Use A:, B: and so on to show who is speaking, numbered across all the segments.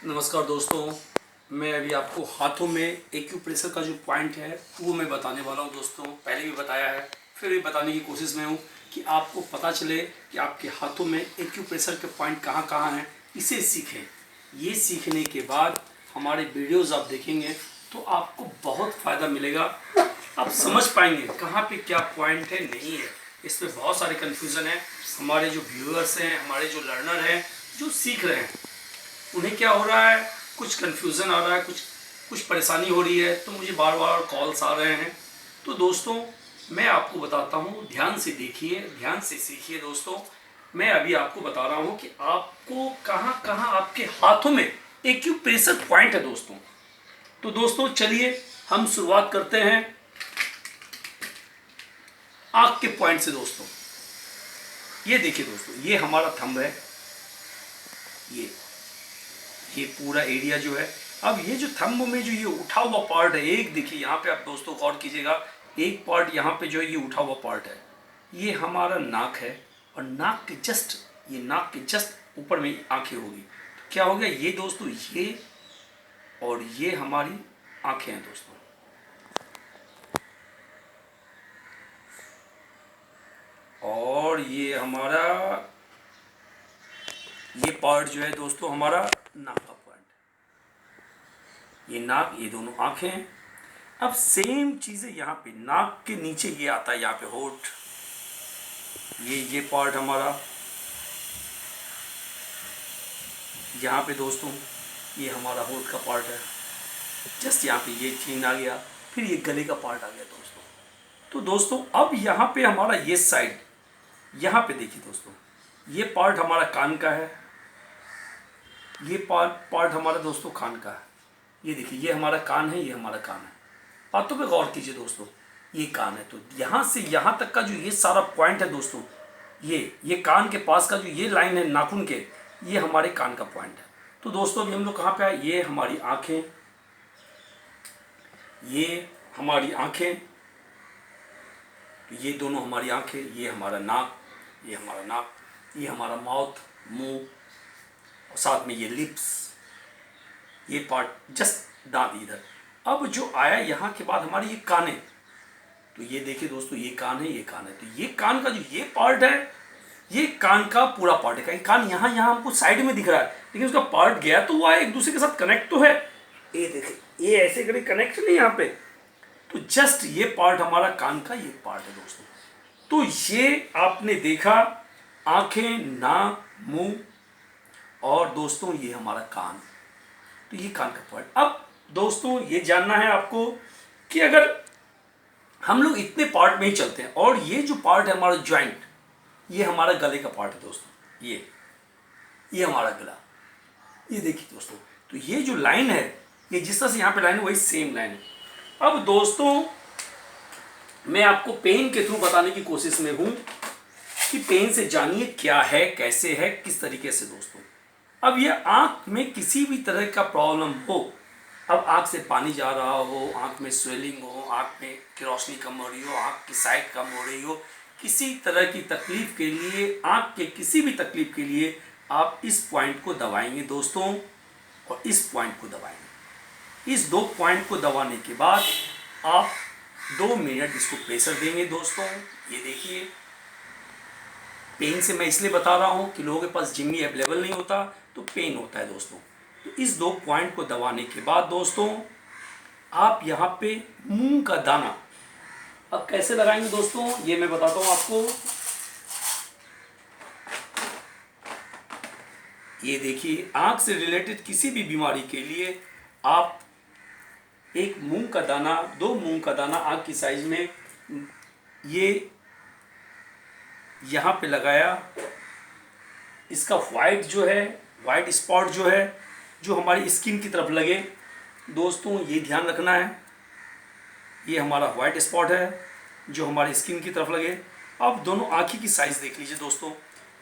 A: नमस्कार दोस्तों। मैं अभी आपको हाथों में एक्यूप्रेशर का जो पॉइंट है वो मैं बताने वाला हूँ दोस्तों। पहले भी बताया है, फिर भी बताने की कोशिश में हूँ कि आपको पता चले कि आपके हाथों में एक्यूप्रेशर के पॉइंट कहाँ कहाँ हैं। इसे सीखें। ये सीखने के बाद हमारे वीडियोस आप देखेंगे तो आपको बहुत फ़ायदा मिलेगा। आप समझ पाएंगे कहाँ पे क्या पॉइंट है, नहीं है। इस पर बहुत सारे कन्फ्यूज़न है। हमारे जो व्यूअर्स हैं, हमारे जो लर्नर हैं, जो सीख रहे हैं, उन्हें क्या हो रहा है, कुछ कन्फ्यूज़न आ रहा है, कुछ परेशानी हो रही है, तो मुझे बार बार कॉल्स आ रहे हैं। तो दोस्तों मैं आपको बताता हूँ, ध्यान से देखिए, ध्यान से सीखिए दोस्तों। मैं अभी आपको बता रहा हूँ कि आपको कहाँ कहाँ आपके हाथों में एक्यूप्रेशर पॉइंट है दोस्तों। तो दोस्तों चलिए हम शुरुआत करते हैं आँख के पॉइंट से दोस्तों। ये देखिए दोस्तों, ये हमारा थंब है, ये पूरा एरिया जो है। अब ये जो थंब में जो ये उठा हुआ पार्ट है, एक देखिए यहाँ पे, आप दोस्तों गौर कीजिएगा, एक पार्ट यहाँ पे जो है ये उठा हुआ पार्ट है, ये हमारा नाक है। और नाक के जस्ट, ये नाक के जस्ट ऊपर में आंखें होगी। तो क्या हो गया ये दोस्तों, ये और ये हमारी आंखें हैं दोस्तों। और ये हमारा ये पार्ट जो है दोस्तों हमारा नाक का पॉइंट, ये नाक, ये दोनों आंखें हैं। अब सेम चीज़ें यहाँ पे नाक के नीचे ये आता है, यहाँ पे होठ, ये पार्ट हमारा, यहाँ पे दोस्तों ये हमारा होठ का पार्ट है। जस्ट यहाँ पे ये चीन आ गया, फिर ये गले का पार्ट आ गया दोस्तों। तो दोस्तों अब यहाँ पे हमारा ये साइड, यहाँ पे देखिए दोस्तों, ये पार्ट हमारा कान का है, ये पार्ट हमारा दोस्तों कान का है। ये देखिए, ये हमारा कान है, ये हमारा कान है। बातों पे गौर कीजिए दोस्तों, ये कान है। तो यहाँ से यहाँ तक का जो ये सारा पॉइंट है दोस्तों, ये कान के पास का जो ये लाइन है नाखून के, ये हमारे कान का पॉइंट है। तो दोस्तों अभी हम लोग कहाँ पे आए, ये हमारी आँखें, ये हमारी आँखें, तो ये दोनों हमारी आँखें, ये हमारा नाक, ये हमारा नाक, ये हमारा माउथ, मुंह, और साथ में ये लिप्स, ये पार्ट जस्ट दांत इधर। अब जो आया यहाँ के बाद हमारी ये कान है, तो ये देखिए दोस्तों, ये कान है, ये कान है। तो ये कान का जो ये पार्ट है, ये कान का पूरा पार्ट है। कान यहाँ हमको साइड में दिख रहा है, लेकिन उसका पार्ट गया तो वो एक दूसरे के साथ कनेक्ट तो है। ये देखिए, ये ऐसे कभी कनेक्ट नहीं यहाँ पे। तो जस्ट ये पार्ट हमारा कान का ये पार्ट है दोस्तों। तो ये आपने देखा, आंखें, नाक, मुंह, और दोस्तों ये हमारा कान। तो ये कान का पार्ट। अब दोस्तों ये जानना है आपको कि अगर हम लोग इतने पार्ट में ही चलते हैं, और ये जो पार्ट है हमारा ज्वाइंट, ये हमारा गले का पार्ट है दोस्तों, ये हमारा गला, ये देखिए दोस्तों। तो ये जो लाइन है, ये जिस तरह से यहाँ पे लाइन है वही सेम लाइन है। अब दोस्तों मैं आपको पेन के थ्रू बताने की कोशिश में हूँ कि पेन से जानिए क्या है, कैसे है, किस तरीके से दोस्तों। अब ये आँख में किसी भी तरह का प्रॉब्लम हो, अब आँख से पानी जा रहा हो, आँख में स्वेलिंग हो, आँख में की रोशनी कम हो रही हो, आँख की साइट कम हो रही हो, किसी तरह की तकलीफ़ के लिए, आँख के किसी भी तकलीफ़ के लिए आप इस पॉइंट को दबाएंगे दोस्तों, और इस पॉइंट को दबाएंगे। इस दो पॉइंट को दबाने के बाद आप 2 मिनट इसको प्रेशर देंगे दोस्तों। ये देखिए, पेन से मैं इसलिए बता रहा हूँ कि लोगों के पास जिम्मी अवेलेबल नहीं होता, तो पेन होता है दोस्तों। तो इस 2 पॉइंट को दबाने के बाद दोस्तों आप यहाँ पे मूंग का दाना, अब कैसे लगाएंगे दोस्तों, ये मैं बताता हूँ आपको। ये देखिए, आँख से रिलेटेड किसी भी बीमारी के लिए आप एक मूंग का दाना, 2 मूंग का दाना आँख की साइज में, ये यहाँ पे लगाया। इसका वाइट जो है, वाइट स्पॉट जो है, जो हमारी स्किन की तरफ लगे दोस्तों, ये ध्यान रखना है। ये हमारा वाइट स्पॉट है जो हमारी स्किन की तरफ लगे। अब दोनों आँखी की साइज़ देख लीजिए दोस्तों,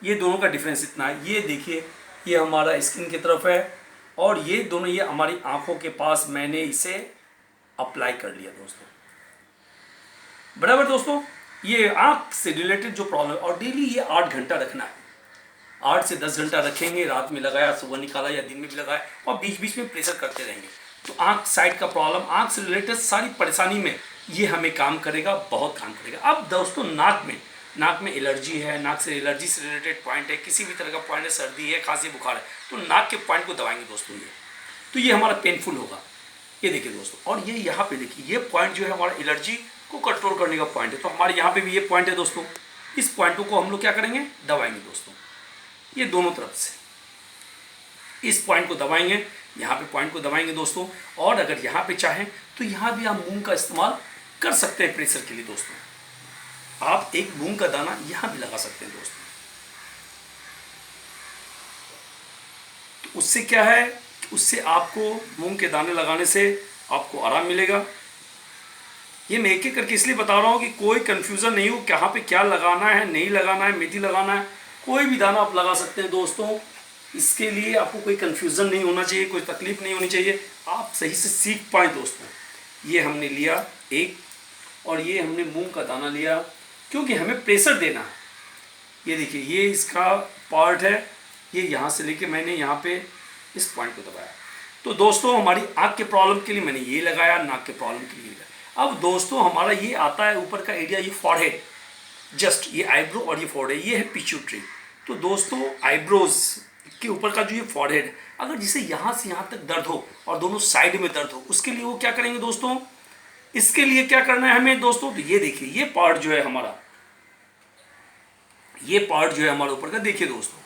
A: ये दोनों का डिफरेंस इतना है। ये देखिए, ये हमारा स्किन की तरफ है, और ये दोनों, ये हमारी आँखों के पास मैंने इसे अप्लाई कर लिया दोस्तों, बराबर दोस्तों। ये आँख से रिलेटेड जो प्रॉब्लम, और डेली ये 8 घंटा रखना है। 8 से 10 घंटा रखेंगे, रात में लगाया, सुबह निकाला या दिन में भी लगाया, और बीच बीच में प्रेशर करते रहेंगे, तो आँख साइड का प्रॉब्लम, आँख से रिलेटेड सारी परेशानी में ये हमें काम करेगा, बहुत काम करेगा। अब दोस्तों नाक में एलर्जी है, नाक से एलर्जी से रिलेटेड पॉइंट है, किसी भी तरह का पॉइंट है, सर्दी है, खांसी बुखार है, तो नाक के पॉइंट को दबाएंगे दोस्तों ये, तो ये हमारा पेनफुल होगा। ये देखिए दोस्तों, और ये यहाँ पे देखिए, ये पॉइंट जो है हमारा एलर्जी को कंट्रोल करने का पॉइंट है, तो हमारे यहाँ पे भी ये पॉइंट है दोस्तों, इस पॉइंटों को हम लोग क्या करेंगे, दबाएंगे दोस्तों, ये दोनों तरफ से इस पॉइंट को दबाएंगे, यहाँ पे पॉइंट को दबाएंगे दोस्तों। और अगर यहाँ पे चाहें तो यहाँ भी आप मूंग का इस्तेमाल कर सकते हैं प्रेशर के लिए दोस्तों, आप एक मूंग का दाना यहाँ भी लगा सकते हैं दोस्तों। तो उससे क्या है, उससे आपको मूंग के दाने लगाने से आपको आराम मिलेगा। ये मैं एक एक करके इसलिए बता रहा हूँ कि कोई कन्फ्यूज़न नहीं हो, कहाँ पे क्या लगाना है, नहीं लगाना है, मेथी लगाना है, कोई भी दाना आप लगा सकते हैं दोस्तों। इसके लिए आपको कोई कन्फ्यूज़न नहीं होना चाहिए, कोई तकलीफ नहीं होनी चाहिए, आप सही से सीख पाए दोस्तों। ये हमने लिया एक, और ये हमने मूंग का दाना लिया, क्योंकि हमें प्रेशर देना है। ये देखिए, ये इसका पार्ट है, ये यहाँ से लेके मैंने यहाँ पे इस पॉइंट को दबाया। तो दोस्तों हमारी आँख के प्रॉब्लम के लिए मैंने ये लगाया, नाक के प्रॉब्लम के लिए लगाया। अब दोस्तों हमारा ये आता है ऊपर का एरिया, ये फॉरहेड, जस्ट ये आईब्रो और ये फॉरहेड, ये है पिट्यूटरी। तो दोस्तों आईब्रोज के ऊपर का जो ये फॉरहेड, अगर जिसे यहाँ से यहाँ तक दर्द हो और दोनों साइड में दर्द हो, उसके लिए वो क्या करेंगे दोस्तों, इसके लिए क्या करना है हमें दोस्तों, तो ये देखिए, ये पार्ट जो है हमारा, ये पार्ट जो है हमारे ऊपर का, देखिए दोस्तों,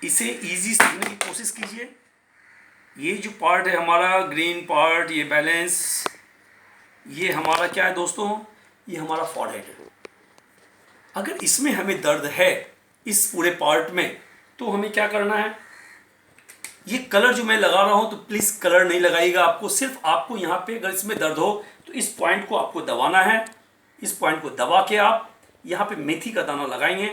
A: इसे इजी सीखने की कोशिश कीजिए। ये जो पार्ट है हमारा ग्रीन पार्ट, ये बैलेंस, ये हमारा क्या है दोस्तों, ये हमारा फॉरहेड है। अगर इसमें हमें दर्द है इस पूरे पार्ट में, तो हमें क्या करना है, ये कलर जो मैं लगा रहा हूं, तो प्लीज कलर नहीं लगाइएगा, आपको सिर्फ आपको यहाँ पे अगर इसमें दर्द हो तो इस पॉइंट को आपको दबाना है। इस पॉइंट को दबा के आप यहाँ पे मेथी का दाना लगाएंगे,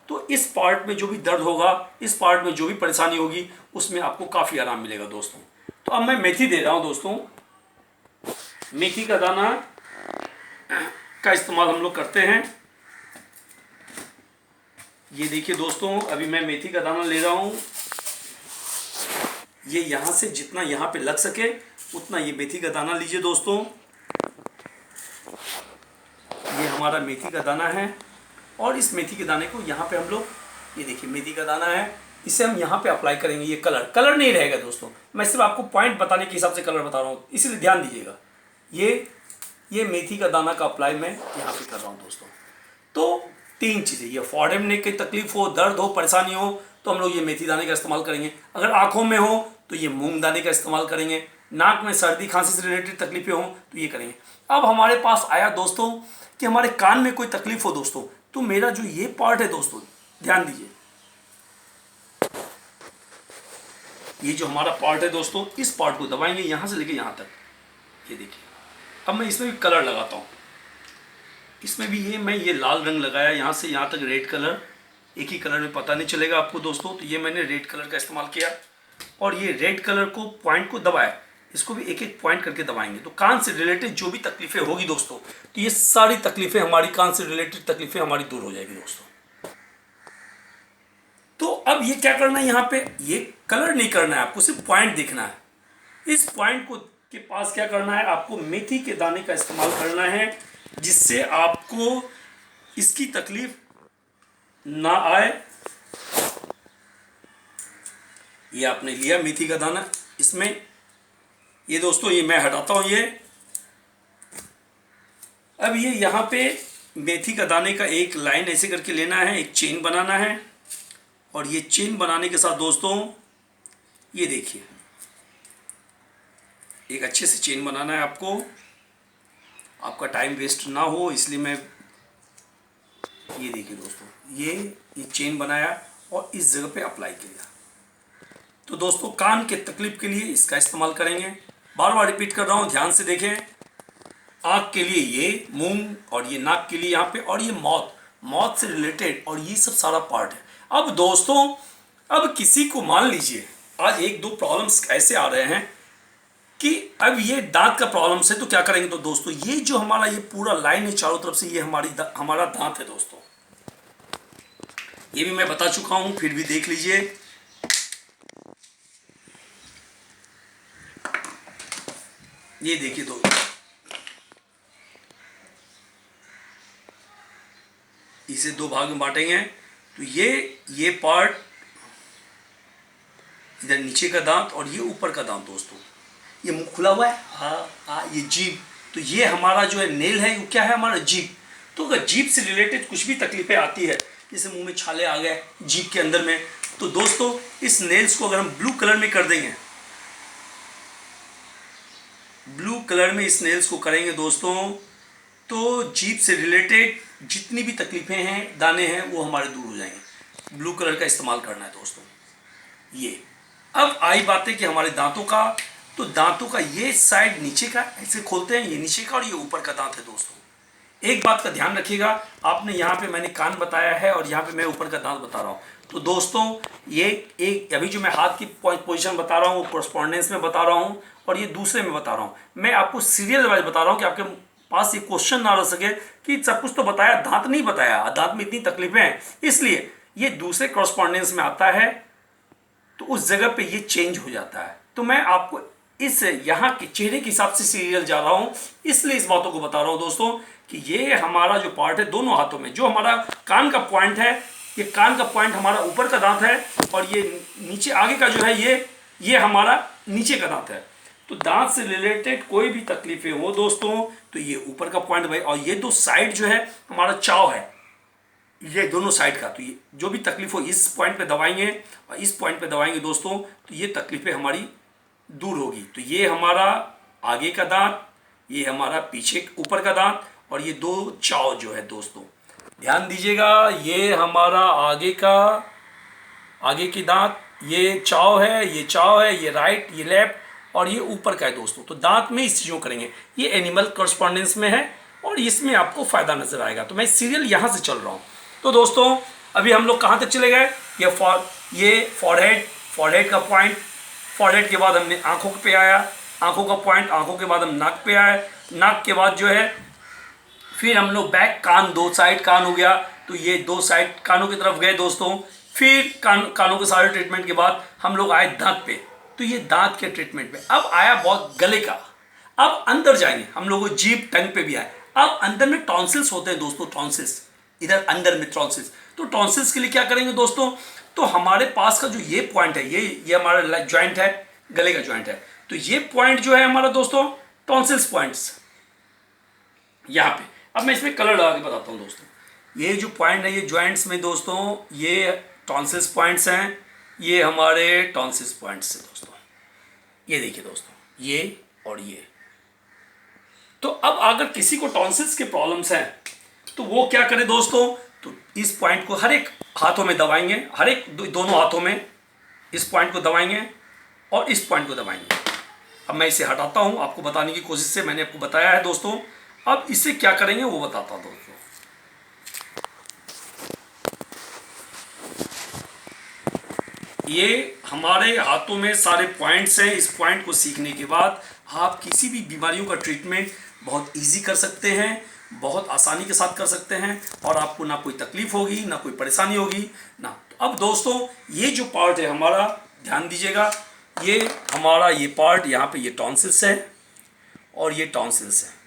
A: तो इस पार्ट में जो भी दर्द होगा, इस पार्ट में जो भी परेशानी होगी, उसमें आपको काफ़ी आराम मिलेगा दोस्तों। तो अब मैं मेथी दे रहा हूँ दोस्तों, मेथी का दाना का इस्तेमाल हम लोग करते हैं। ये देखिए दोस्तों, अभी मैं मेथी का दाना ले रहा हूँ, ये यहाँ से जितना यहाँ पे लग सके उतना ये मेथी का दाना लीजिए दोस्तों। ये हमारा मेथी का दाना है, और इस मेथी के दाने को यहाँ पे हम लोग, ये देखिए मेथी का दाना है, इसे हम यहाँ पे अप्लाई करेंगे। ये कलर नहीं रहेगा दोस्तों, मैं सिर्फ आपको पॉइंट बताने के हिसाब से कलर बता रहा हूँ, इसलिए ध्यान दीजिएगा। ये मेथी का दाना का अप्लाई मैं यहाँ पे कर रहा हूँ दोस्तों। तो 3 चीज़ें, ये फॉरहेड में की तकलीफ हो, दर्द हो, परेशानी हो, तो हम लोग ये मेथी दाने का इस्तेमाल करेंगे। अगर आँखों में हो तो ये मूंग दाने का इस्तेमाल करेंगे। नाक में सर्दी खांसी से रिलेटेड तकलीफें हों तो ये करेंगे। अब हमारे पास आया दोस्तों कि हमारे कान में कोई तकलीफ हो दोस्तों, तो मेरा जो ये पार्ट है दोस्तों, ध्यान दीजिए, ये जो हमारा पार्ट है दोस्तों, इस पार्ट को दबाएंगे यहाँ से लेके यहाँ तक। ये देखिए, अब मैं इसमें भी कलर लगाता हूँ। इसमें भी मैं ये लाल रंग लगाया, यहाँ से यहाँ तक रेड कलर, एक ही कलर में पता नहीं चलेगा आपको दोस्तों, तो ये मैंने रेड कलर का इस्तेमाल किया, और ये रेड कलर को पॉइंट को दबाया। इसको भी एक एक पॉइंट करके दबाएंगे, तो कान से रिलेटेड जो भी तकलीफें होगी दोस्तों, तो ये सारी तकलीफें हमारी, कान से रिलेटेड तकलीफें हमारी दूर हो जाएगी दोस्तों। तो अब ये क्या करना है, यहाँ पे ये कलर नहीं करना है आपको, सिर्फ पॉइंट देखना है। इस पॉइंट को के पास क्या करना है, आपको मेथी के दाने का इस्तेमाल करना है, जिससे आपको इसकी तकलीफ ना आए। ये आपने लिया मेथी का दाना, इसमें ये दोस्तों, ये मैं हटाता हूँ ये। अब ये यहाँ पे मेथी का दाने का एक लाइन ऐसे करके लेना है, एक चेन बनाना है, और ये चेन बनाने के साथ दोस्तों ये देखिए, एक अच्छे से चेन बनाना है आपको, आपका टाइम वेस्ट ना हो इसलिए मैं, ये देखिए दोस्तों, ये चेन बनाया और इस जगह पे अप्लाई किया। तो दोस्तों कान के तकलीफ के लिए इसका इस्तेमाल करेंगे। बार बार रिपीट कर रहा हूँ, ध्यान से देखें। आँख के लिए ये मूंग, और ये नाक के लिए यहाँ पे, और ये मौत से रिलेटेड, और ये सब सारा पार्ट है। अब दोस्तों, अब किसी को मान लीजिए आज 1-2 प्रॉब्लम्स ऐसे आ रहे हैं कि अब ये दांत का प्रॉब्लम से, तो क्या करेंगे, तो दोस्तों ये जो हमारा ये पूरा लाइन है चारों तरफ से, ये हमारा दांत है दोस्तों। ये भी मैं बता चुका हूं, फिर भी देख लीजिए। ये देखिए इसे दो भाग में बांटेंगे। तो ये पार्ट इधर नीचे का दांत और ये ऊपर का दांत दोस्तों, ये मुंह खुला हुआ है, हाँ ये जीभ। तो ये हमारा जो है नेल है, वो क्या है हमारा जीभ। तो अगर जीभ से रिलेटेड कुछ भी तकलीफें आती है, जैसे मुंह में छाले आ गए जीभ के अंदर में, तो दोस्तों इस नेल्स को अगर हम ब्लू कलर में कर देंगे, ब्लू कलर में इस नेल्स को करेंगे दोस्तों, तो जीभ से रिलेटेड जितनी भी तकलीफें हैं, दाने हैं, वो हमारे दूर हो जाएंगे। ब्लू कलर का इस्तेमाल करना है दोस्तों। ये अब आई बात है कि हमारे दांतों का, तो दांतों का ये साइड नीचे का ऐसे खोलते हैं, ये नीचे का और ये ऊपर का दांत है दोस्तों। एक बात का ध्यान रखिएगा, आपने यहाँ पे मैंने कान बताया है और यहाँ पे मैं ऊपर का दांत बता रहा हूँ। तो दोस्तों ये एक अभी जो मैं हाथ की पोजीशन बता रहा हूँ वो कोरस्पॉन्डेंस में बता रहा हूँ और ये दूसरे में बता रहा हूँ। मैं आपको सीरियल वाइज बता रहा हूँ कि आपके पास ये क्वेश्चन ना रह सके कि सब कुछ तो बताया, दांत नहीं बताया, दांत में इतनी तकलीफें हैं, इसलिए ये दूसरे कोरस्पॉन्डेंस में आता है, तो उस जगह पे ये चेंज हो जाता है। तो मैं आपको इस यहाँ के चेहरे के हिसाब से सीरियल जा रहा हूँ, इसलिए इस बातों को बता रहा हूँ दोस्तों कि ये हमारा जो पार्ट है दोनों हाथों में, जो हमारा कान का पॉइंट है, ये कान का पॉइंट हमारा ऊपर का दांत है और ये नीचे आगे का जो है ये हमारा नीचे का दांत है। तो दांत से रिलेटेड कोई भी तकलीफें हो दोस्तों, तो ये ऊपर का पॉइंट भाई, और ये दो साइड जो है हमारा चाव है, ये दोनों साइड का, तो ये जो भी तकलीफ हो इस पॉइंट पे दबाएंगे और इस पॉइंट पे दबाएंगे दोस्तों, तो ये तकलीफें हमारी दूर होगी। तो ये हमारा आगे का दांत, ये हमारा पीछे ऊपर का दांत और ये दो चाव जो है दोस्तों, ध्यान दीजिएगा, ये हमारा आगे की दांत, ये चाव है, ये चाव है, ये राइट, ये लेफ्ट और ये ऊपर का है दोस्तों। तो दांत में इस चीज़ों करेंगे, ये एनिमल कॉरस्पॉन्डेंस में है और इसमें आपको फायदा नजर आएगा। तो मैं सीरियल यहाँ से चल रहा हूँ। तो दोस्तों अभी हम लोग कहाँ तक चले गए, ये फॉरहेड का पॉइंट, फॉरहेड के बाद हमने आंखों पे आया, आंखों का पॉइंट, आंखों के बाद हम नाक पे आए, नाक के बाद जो है फिर हम लोग बैक, कान, दो साइड कान हो गया, तो ये दो साइड कानों की तरफ गए दोस्तों। फिर कानों के सारे ट्रीटमेंट के बाद हम लोग आए दांत पे, तो ये दांत के ट्रीटमेंट पे। अब आया बहुत गले का, अब अंदर जाएंगे हम लोग, जीभ टंग पे भी आए। अब अंदर में टॉन्सिल्स होते हैं दोस्तों, टॉन्सिल्स इधर अंदर में टॉन्सिल्स। तो टॉन्सिल्स के लिए क्या करेंगे दोस्तों, तो हमारे पास का जो ये पॉइंट है, ये हमारा जॉइंट है, गले का जॉइंट है, तो ये पॉइंट जो है हमारा दोस्तों टॉन्सिल्स पॉइंट्स यहाँ पे। अब मैं इसमें कलर लगा के बताता हूँ दोस्तों, ये जो पॉइंट है ये जॉइंट्स में दोस्तों, ये टॉन्सिल्स पॉइंट्स हैं, ये हमारे टॉन्सिल्स पॉइंट्स हैं दोस्तों। ये देखिए दोस्तों, ये और ये। तो अब अगर किसी को टॉन्सिल्स के प्रॉब्लम्स हैं तो वो क्या करे दोस्तों, तो इस पॉइंट को हर एक हाथों में दबाएंगे, हर एक दोनों हाथों में इस पॉइंट को दबाएंगे और इस पॉइंट को दबाएंगे। अब मैं इसे हटाता हूं, आपको बताने की कोशिश से मैंने आपको बताया है दोस्तों। अब इसे क्या करेंगे वो बताता हूं दोस्तों। ये हमारे हाथों में सारे पॉइंट्स हैं। इस पॉइंट को सीखने के बाद आप किसी भी बीमारियों का ट्रीटमेंट बहुत इजी कर सकते हैं, बहुत आसानी के साथ कर सकते हैं और आपको ना कोई तकलीफ होगी, ना कोई परेशानी होगी ना। तो अब दोस्तों ये जो पार्ट है हमारा, ध्यान दीजिएगा, ये हमारा ये पार्ट, यहाँ पे ये टॉन्सिल्स है और ये टॉन्सिल्स है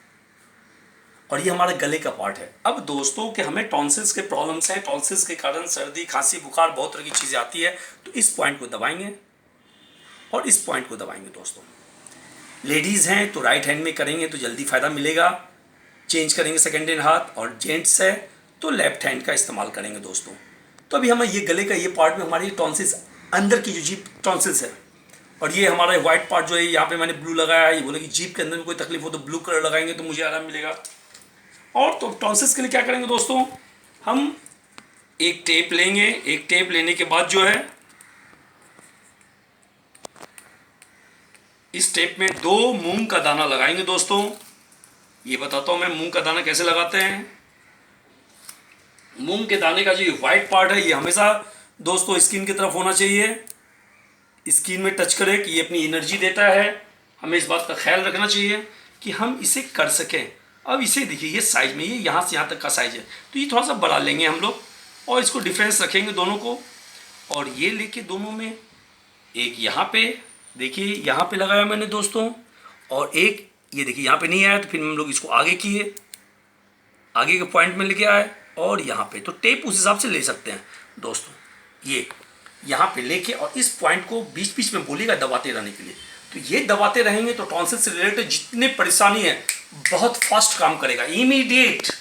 A: और ये हमारे गले का पार्ट है। अब दोस्तों कि हमें टॉन्सिल्स के प्रॉब्लम्स हैं, टॉन्सिल्स के कारण सर्दी, खांसी, बुखार, बहुत तरह की चीज़ें आती है, तो इस पॉइंट को दबाएंगे और इस पॉइंट को दबाएंगे दोस्तों। लेडीज़ हैं तो राइट हैंड में करेंगे तो जल्दी फ़ायदा मिलेगा, चेंज करेंगे सेकेंड हैंड हाथ, और जेंट्स है तो लेफ्ट हैंड का इस्तेमाल करेंगे दोस्तों। तो अभी हमें ये गले का ये पार्ट में हमारी टॉन्सिल्स, अंदर की जो जीभ टॉन्सिल्स है, और ये हमारा वाइट पार्ट जो है यहाँ पे मैंने ब्लू लगाया है। ये बोले कि जीभ के अंदर में कोई तकलीफ हो तो ब्लू कलर लगाएंगे तो मुझे आराम मिलेगा। और तो टॉन्सिल्स के लिए क्या करेंगे दोस्तों, हम एक टेप लेंगे, एक टेप लेने के बाद जो है इस टेप में 2 मूंग का दाना लगाएंगे दोस्तों। ये बताता हूँ मैं मूंग का दाना कैसे लगाते हैं। मूंग के दाने का जो व्हाइट पार्ट है ये हमेशा दोस्तों स्किन की तरफ होना चाहिए, स्किन में टच करे कि ये अपनी एनर्जी देता है। हमें इस बात का ख्याल रखना चाहिए कि हम इसे कर सकें। अब इसे देखिए, ये साइज में, ये यहाँ से यहाँ तक का साइज है, तो ये थोड़ा सा बढ़ा लेंगे हम लोग, और इसको डिफरेंस रखेंगे दोनों को, और ये लेके दोनों में एक यहाँ पे देखिए यहाँ पे लगाया मैंने दोस्तों, और एक ये देखिए यहाँ पे नहीं आया, तो फिर हम लोग इसको आगे किए, आगे के पॉइंट में लेके आए, और यहाँ पे तो टेप उस हिसाब से ले सकते हैं दोस्तों। ये यहाँ पे लेके और इस पॉइंट को बीच बीच में बोलिएगा दबाते रहने के लिए। तो ये दबाते रहेंगे तो टॉन्सिल से रिलेटेड जितनी परेशानी है बहुत फास्ट काम करेगा, इमीडिएट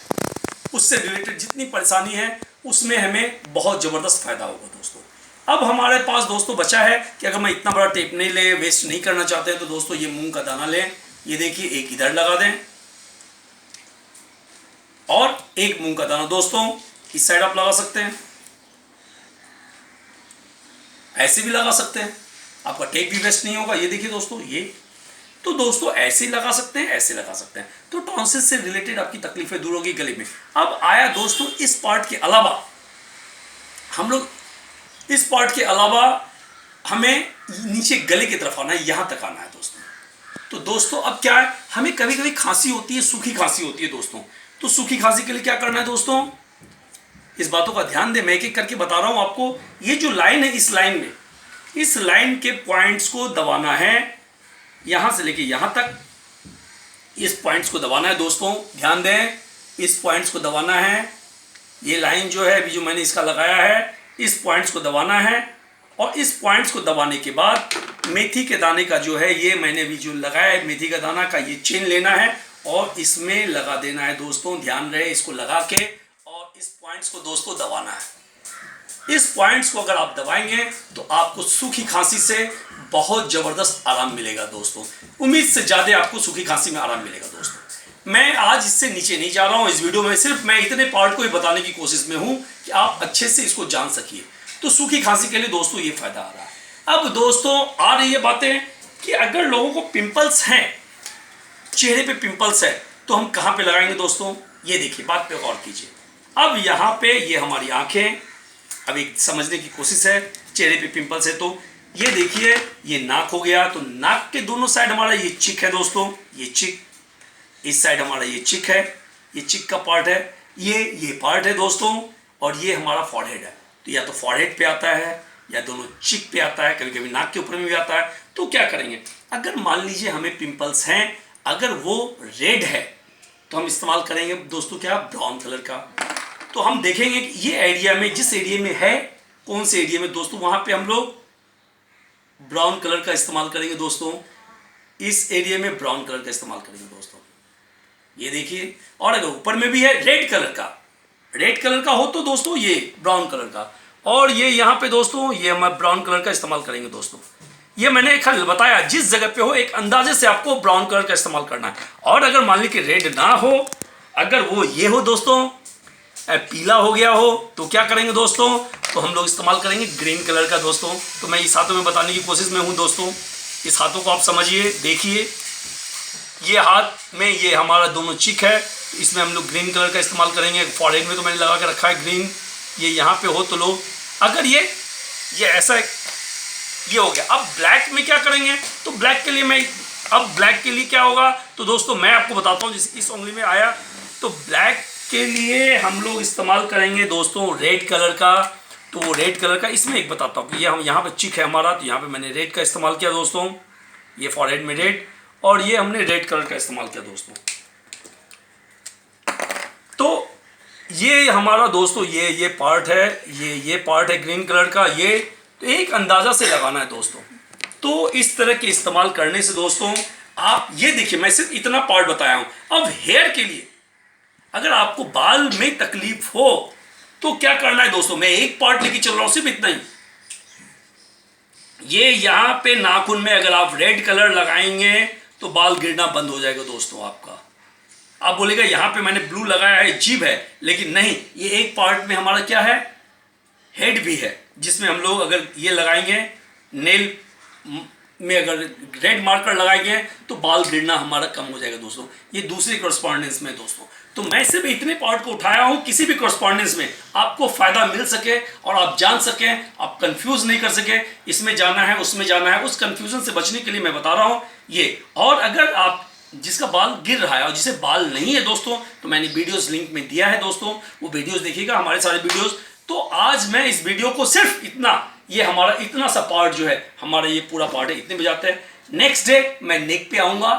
A: उससे रिलेटेड जितनी परेशानी है उसमें हमें बहुत ज़बरदस्त फायदा होगा दोस्तों। अब हमारे पास दोस्तों बचा है कि अगर मैं इतना बड़ा टेप नहीं ले, वेस्ट नहीं करना चाहते हैं, तो दोस्तों ये मूंग का दाना लें। ये देखिए एक इधर लगा दें और एक मूंग का दाना दोस्तों इस साइड आप लगा सकते हैं, ऐसे भी लगा सकते हैं, आपका टेप भी वेस्ट नहीं होगा। ये देखिए दोस्तों, ये तो दोस्तों ऐसे लगा सकते हैं, ऐसे लगा सकते हैं, तो टॉन्सिल से रिलेटेड आपकी तकलीफें दूर होगी गले में। अब आया दोस्तों इस पार्ट के अलावा, हम लोग इस पार्ट के अलावा हमें नीचे गले की तरफ आना है, यहां तक आना है दोस्तों। तो दोस्तों अब क्या है, हमें कभी कभी खांसी होती है, सूखी खांसी होती है दोस्तों। तो सूखी खांसी के लिए क्या करना है दोस्तों, इस बातों का ध्यान दें, मैं एक एक करके बता रहा हूं आपको। ये जो लाइन है, इस लाइन में, इस लाइन के पॉइंट्स को दबाना है, यहां से लेके यहां तक इस पॉइंट्स को दबाना है दोस्तों। ध्यान दें, इस पॉइंट्स को दबाना है। ये लाइन जो है अभी जो मैंने इसका लगाया है, इस पॉइंट्स को दबाना है, और इस पॉइंट्स को दबाने के बाद मेथी के दाने का जो है, ये मैंने भी जो लगाया है मेथी का दाना का, ये चेन लेना है और इसमें लगा देना है दोस्तों। ध्यान रहे, इसको लगा के और इस पॉइंट्स को दोस्तों दबाना है। इस पॉइंट्स को अगर आप दबाएंगे तो आपको सूखी खांसी से बहुत जबरदस्त आराम मिलेगा दोस्तों। उम्मीद से ज्यादा आपको सूखी खांसी में आराम मिलेगा दोस्तों। मैं आज इससे नीचे नहीं जा रहा हूं इस वीडियो में, सिर्फ मैं इतने पार्ट को ही बताने की कोशिश में हूं कि आप अच्छे से इसको जान सकिए। तो सूखी खांसी के लिए दोस्तों ये फायदा आ रहा है। अब दोस्तों आ रही है बातें कि अगर लोगों को पिंपल्स हैं, चेहरे पे पिंपल्स है, तो हम कहां पे लगाएंगे दोस्तों। ये देखिए, बात पे गौर कीजिए। अब यहां पे ये हमारी आंखें, अब एक समझने की कोशिश है, चेहरे पे पिंपल्स है तो ये देखिए, ये नाक हो गया, तो नाक के दोनों साइड हमारा ये चिक है दोस्तों, ये चिक, इस साइड हमारा ये चिक है, ये चिक का पार्ट है, ये पार्ट है दोस्तों, और ये हमारा फॉरहेड है। तो या तो फॉरहेड पे आता है या दोनों चिक पे आता है, कभी कभी नाक के ऊपर में भी आता है। तो क्या करेंगे, अगर मान लीजिए हमें पिंपल्स हैं, अगर वो रेड है तो हम इस्तेमाल करेंगे दोस्तों क्या, ब्राउन कलर का। तो हम देखेंगे कि ये एरिया में, जिस एरिया में है, कौन से एरिया में दोस्तों, वहां पे हम लोग ब्राउन कलर का इस्तेमाल करेंगे दोस्तों। इस एरिया में ब्राउन कलर का इस्तेमाल करेंगे दोस्तों, ये देखिए। और अगर ऊपर में भी है रेड कलर का हो तो दोस्तों ये ब्राउन कलर का, और ये यहाँ पे दोस्तों ये हम ब्राउन कलर का इस्तेमाल करेंगे दोस्तों। ये मैंने एक हल बताया, जिस जगह पे हो एक अंदाजे से आपको ब्राउन कलर का इस्तेमाल करना है। और अगर मान लीजिए रेड ना हो, अगर वो ये हो दोस्तों, पीला हो गया हो, तो क्या करेंगे दोस्तों, तो हम लोग इस्तेमाल करेंगे ग्रीन कलर का दोस्तों। तो मैं इस हाथों में बताने की कोशिश में हूं दोस्तों। इस हाथों को आप समझिए, देखिए, ये हाथ में ये हमारा दोनों चिक है, इसमें हम लोग ग्रीन कलर का इस्तेमाल करेंगे। फॉरहेड में तो मैंने लगा के रखा है ग्रीन, ये यहाँ पे हो तो लो। अगर ये ऐसा ये हो गया। अब ब्लैक में क्या करेंगे, तो ब्लैक के लिए ब्लैक के लिए क्या होगा, तो दोस्तों मैं आपको बताता हूँ। जैसे इस उंगली में आया, तो ब्लैक के लिए हम लोग इस्तेमाल करेंगे दोस्तों रेड कलर का। तो वो रेड कलर का, इसमें एक बताता हूँ कि ये हम यहाँ पे चिक है हमारा, तो यहाँ पे मैंने रेड का इस्तेमाल किया दोस्तों, ये फॉरहेड में रेड, और ये हमने रेड कलर का इस्तेमाल किया दोस्तों। तो ये हमारा दोस्तों ये पार्ट है, ये पार्ट है ग्रीन कलर का, ये तो एक अंदाजा से लगाना है दोस्तों। तो इस तरह के इस्तेमाल करने से दोस्तों आप ये देखिए, मैं सिर्फ इतना पार्ट बताया हूं। अब हेयर के लिए, अगर आपको बाल में तकलीफ हो तो क्या करना है दोस्तों, मैं एक पार्ट लेके चल रहा हूं, सिर्फ इतना ही। ये यहां पे नाखून में अगर आप रेड कलर लगाएंगे तो बाल गिरना बंद हो जाएगा दोस्तों आपका। आप बोलेगा यहां पे मैंने ब्लू लगाया है, जीभ है, लेकिन नहीं, ये एक पार्ट में हमारा क्या है, हेड भी है, जिसमें हम लोग अगर ये लगाएंगे, नेल में अगर रेड मार्कर लगाएंगे तो बाल गिरना हमारा कम हो जाएगा दोस्तों। ये दूसरी कॉरस्पॉन्डेंस में दोस्तों। तो मैं सिर्फ इतने पार्ट को उठाया हूं, किसी भी कॉरस्पॉन्डेंस में आपको फायदा मिल सके और आप जान सके, आप कंफ्यूज नहीं कर सके, इसमें जाना है उसमें जाना है, उस कंफ्यूजन से बचने के लिए मैं बता रहा हूं ये। और अगर आप जिसका बाल गिर रहा है और जिसे बाल नहीं है दोस्तों, तो मैंने वीडियोस लिंक में दिया है दोस्तों, वो वीडियोस देखिएगा, हमारे सारे वीडियोस। तो आज मैं इस वीडियो को सिर्फ इतना, ये हमारा इतना सा पार्ट जो है, हमारा ये पूरा पार्ट है, इतने बजाते हैं। नेक्स्ट डे मैं नेक पे आऊंगा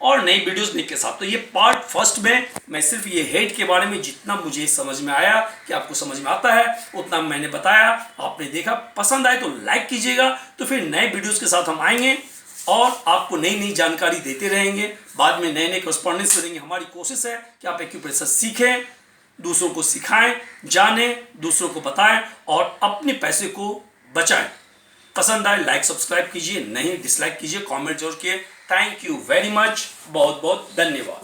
A: और नई वीडियोस नेक के साथ। तो ये पार्ट फर्स्ट में मैं सिर्फ ये हेड के बारे में जितना मुझे समझ में आया, कि आपको समझ में आता है उतना मैंने बताया, आपने देखा, पसंद आए तो लाइक कीजिएगा। तो फिर नए वीडियोस के साथ हम आएंगे और आपको नई नई जानकारी देते रहेंगे, बाद में नए नए कॉरेस्पॉन्डेंस करेंगे। हमारी कोशिश है कि आप एक्यूप्रेशर सीखें, दूसरों को सिखाएं, जानें, दूसरों को बताएं और अपने पैसे को बचाएं। पसंद आए लाइक सब्सक्राइब कीजिए, नहीं डिसलाइक कीजिए, कमेंट जरूर किए। थैंक यू वेरी मच, बहुत बहुत धन्यवाद।